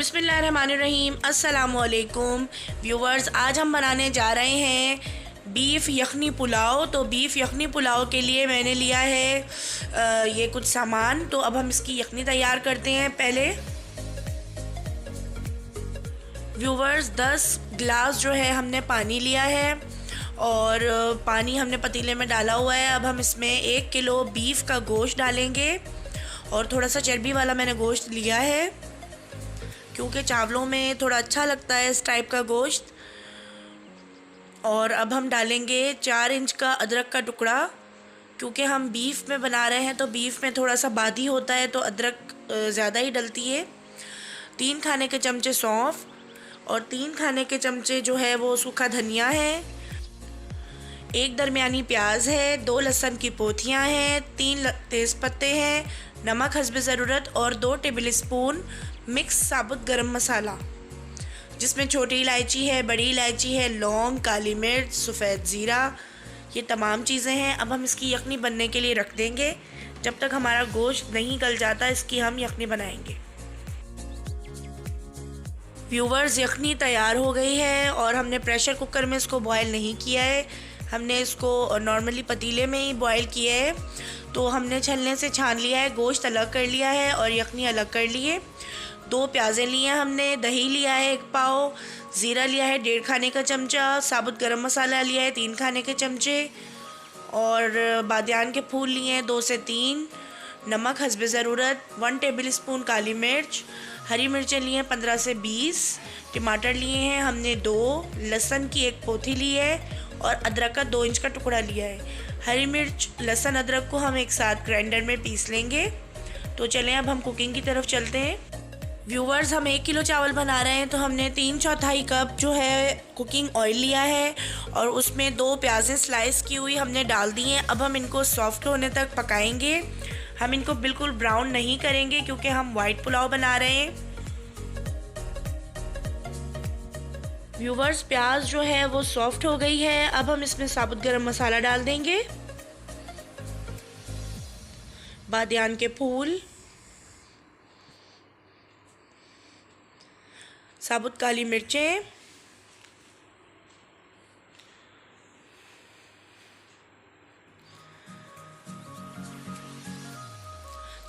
बिस्मिल्लाहिर्रहमानिर्रहीम। अस्सलामुअलैकुम व्यूवर्स, आज हम बनाने जा रहे हैं बीफ़ यखनी पुलाव। तो बीफ़ यखनी पुलाव के लिए मैंने लिया है ये कुछ सामान। तो अब हम इसकी यखनी तैयार करते हैं। पहले व्यूवर्स 10 गिलास जो है हमने पानी लिया है और पानी हमने पतीले में डाला हुआ है। अब हम इसमें 1 किलो बीफ का गोश्त डालेंगे और थोड़ा सा चर्बी वाला मैंने गोश्त लिया है क्योंकि चावलों में थोड़ा अच्छा लगता है इस टाइप का गोश्त। और अब हम डालेंगे 4 इंच का अदरक का टुकड़ा, क्योंकि हम बीफ में बना रहे हैं तो बीफ में थोड़ा सा बादी होता है तो अदरक ज़्यादा ही डलती है। 3 खाने के चमचे सौंफ और 3 खाने के चमचे जो है वो सूखा धनिया है। 1 दरमियानी प्याज है, 2 लहसुन की पोथियाँ हैं, 3 तेज़पत्ते हैं, नमक हस्ब ज़रूरत और 2 टेबल स्पून मिक्स साबुत गरम मसाला, जिसमें छोटी इलायची है, बड़ी इलायची है, लौंग, काली मिर्च, सफ़ेद ज़ीरा, ये तमाम चीज़ें हैं। अब हम इसकी यखनी बनने के लिए रख देंगे। जब तक हमारा गोश्त नहीं गल जाता इसकी हम यखनी बनाएंगे। व्यूवर्स, यखनी तैयार हो गई है और हमने प्रेशर कुकर में इसको बॉयल नहीं किया है, हमने इसको नॉर्मली पतीले में ही बॉयल किया है। तो हमने छलने से छान लिया है, गोश्त अलग कर लिया है और यखनी अलग कर ली है। 2 प्याज़ें लिए हैं हमने, दही लिया है 1 पाव, ज़ीरा लिया है 1.5 खाने का चमचा, साबुत गरम मसाला लिया है 3 खाने के चमचे और बादियान के फूल लिए हैं 2 से 3, नमक हस्ब ज़रूरत, 1 टेबल स्पून काली मिर्च, हरी मिर्चें लिए हैं 15 से 20, टमाटर लिए हैं हमने 2, लहसुन की 1 पोथी ली है और अदरक का 2 इंच का टुकड़ा लिया है। हरी मिर्च, लहसुन, अदरक को हम एक साथ ग्राइंडर में पीस लेंगे। तो चलें अब हम कुकिंग की तरफ चलते हैं। व्यूवर्स, हम 1 किलो चावल बना रहे हैं तो हमने 3/4 कप जो है कुकिंग ऑयल लिया है और उसमें 2 प्याज़ें स्लाइस की हुई हमने डाल दी हैं। अब हम इनको सॉफ्ट होने तक पकाएंगे। हम इनको बिल्कुल ब्राउन नहीं करेंगे क्योंकि हम वाइट पुलाव बना रहे हैं। व्यूवर्स, प्याज जो है वो सॉफ्ट हो गई है। अब हम इसमें साबुत गरम मसाला डाल देंगे, बादियान के फूल, साबुत काली मिर्चें,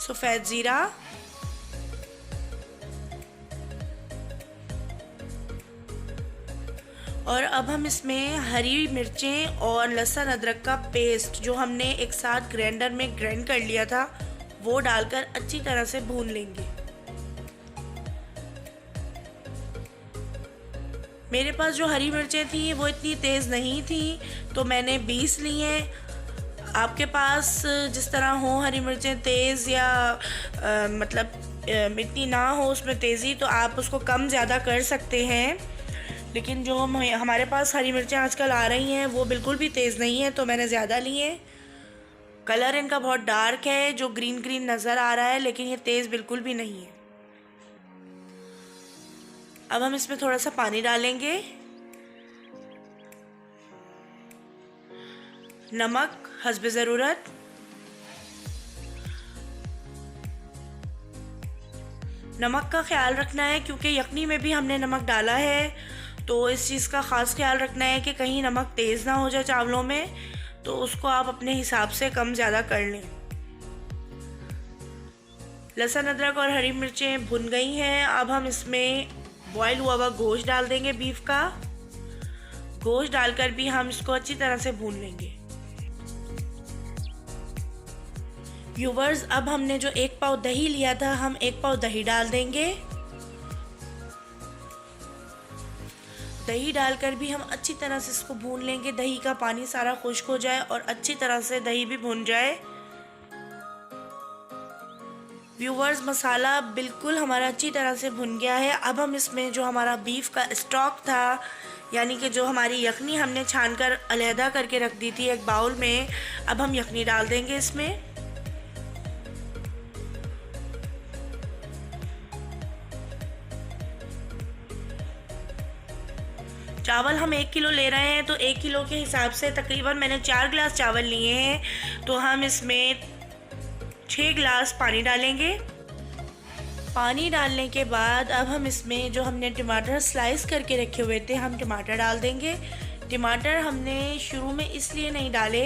सफ़ेद ज़ीरा, और अब हम इसमें हरी मिर्चें और लहसुन अदरक का पेस्ट जो हमने एक साथ ग्राइंडर में ग्राइंड कर लिया था वो डालकर अच्छी तरह से भून लेंगे। मेरे पास जो हरी मिर्चें थी वो इतनी तेज़ नहीं थी तो मैंने 20 ली हैं। आपके पास जिस तरह हो हरी मिर्चें तेज़ या इतनी ना हो उसमें तेज़ी, तो आप उसको कम ज़्यादा कर सकते हैं। लेकिन जो हमारे पास हरी मिर्चें आजकल आ रही हैं वो बिल्कुल भी तेज़ नहीं है तो मैंने ज़्यादा ली हैं। कलर इनका बहुत डार्क है, जो ग्रीन ग्रीन नज़र आ रहा है, लेकिन ये तेज़ बिल्कुल भी नहीं है। अब हम इसमें थोड़ा सा पानी डालेंगे, नमक हस्ब ज़रूरत, नमक का ख्याल रखना है क्योंकि यखनी में भी हमने नमक डाला है, तो इस चीज़ का ख़ास ख्याल रखना है कि कहीं नमक तेज़ ना हो जाए चावलों में, तो उसको आप अपने हिसाब से कम ज़्यादा कर लें। लहसुन, अदरक और हरी मिर्चें भुन गई हैं। अब हम इसमें बॉयल हुआ हुआ गोश्त डाल देंगे, बीफ का गोश्त डालकर भी हम इसको अच्छी तरह से भून लेंगे। व्यूवर्स, अब हमने जो 1 पाव दही लिया था हम 1 पाव दही डाल देंगे। दही डालकर भी हम अच्छी तरह से इसको भून लेंगे, दही का पानी सारा खुश्क हो जाए और अच्छी तरह से दही भी भुन जाए। व्यूवर्स, मसाला बिल्कुल हमारा अच्छी तरह से भुन गया है। अब हम इसमें जो हमारा बीफ का स्टॉक था, यानी कि जो हमारी यखनी हमने छानकर अलहदा करके रख दी थी एक बाउल में, अब हम यखनी डाल देंगे इसमें। चावल हम 1 किलो ले रहे हैं तो 1 किलो के हिसाब से तकरीबन मैंने 4 गिलास चावल लिए हैं, तो हम इसमें 6 गिलास पानी डालेंगे। पानी डालने के बाद अब हम इसमें जो हमने टमाटर स्लाइस करके रखे हुए थे हम टमाटर डाल देंगे। टमाटर हमने शुरू में इसलिए नहीं डाले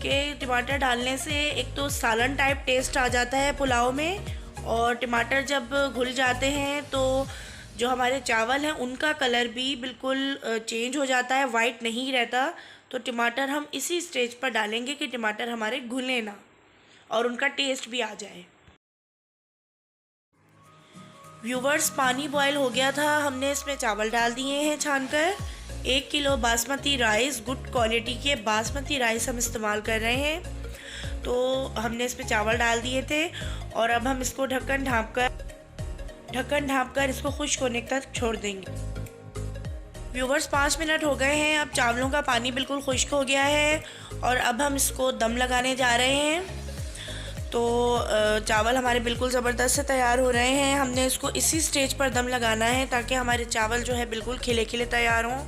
कि टमाटर डालने से एक तो सालन टाइप टेस्ट आ जाता है पुलाव में, और टमाटर जब घुल जाते हैं तो जो हमारे चावल हैं उनका कलर भी बिल्कुल चेंज हो जाता है, वाइट नहीं रहता। तो टमाटर हम इसी स्टेज पर डालेंगे कि टमाटर हमारे घुले ना और उनका टेस्ट भी आ जाए। व्यूवर्स, पानी बॉयल हो गया था, हमने इसमें चावल डाल दिए हैं छानकर। 1 kilo basmati rice, good quality के बासमती राइस हम इस्तेमाल कर रहे हैं। तो हमने इसमें चावल डाल दिए थे और अब हम इसको ढक्कन ढाँप कर इसको खुश्क होने तक छोड़ देंगे। व्यूवर्स, 5 मिनट हो गए हैं, अब चावलों का पानी बिल्कुल खुश्क हो गया है और अब हम इसको दम लगाने जा रहे हैं। तो चावल हमारे बिल्कुल ज़बरदस्त से तैयार हो रहे हैं। हमने इसको इसी स्टेज पर दम लगाना है ताकि हमारे चावल जो है बिल्कुल खिले खिले तैयार हों।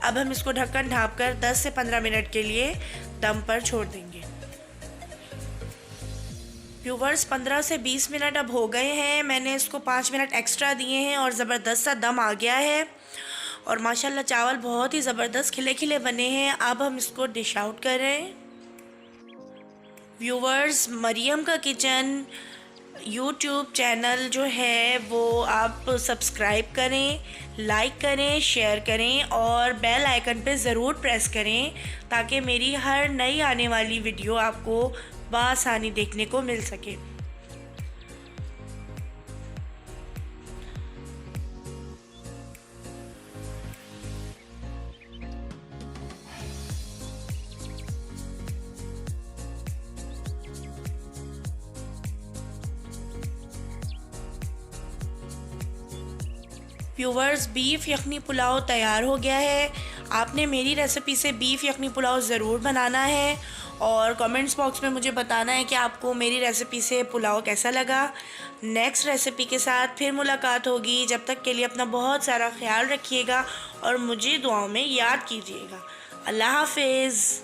अब हम इसको ढक्कन ढाँप कर 10 से 15 मिनट के लिए दम पर छोड़ देंगे। व्यूवर्स, 15 से 20 मिनट अब हो गए हैं, मैंने इसको 5 मिनट एक्स्ट्रा दिए हैं और ज़बरदस्त सा दम आ गया है और माशाल्लाह चावल बहुत ही ज़बरदस्त खिले खिले बने हैं। अब हम इसको डिश आउट कर रहे हैं। व्यूवर्स, मरियम का किचन यूट्यूब चैनल जो है वो आप सब्सक्राइब करें, लाइक करें, शेयर करें और बेल आइकन पे ज़रूर प्रेस करें ताकि मेरी हर नई आने वाली वीडियो आपको बआसानी देखने को मिल सके। व्यूवर्स, बीफ यखनी पुलाव तैयार हो गया है। आपने मेरी रेसिपी से बीफ यखनी पुलाव ज़रूर बनाना है और कमेंट्स बॉक्स में मुझे बताना है कि आपको मेरी रेसिपी से पुलाव कैसा लगा। नेक्स्ट रेसिपी के साथ फिर मुलाकात होगी। जब तक के लिए अपना बहुत सारा ख्याल रखिएगा और मुझे दुआओं में याद कीजिएगा। अल्लाह हाफिज़।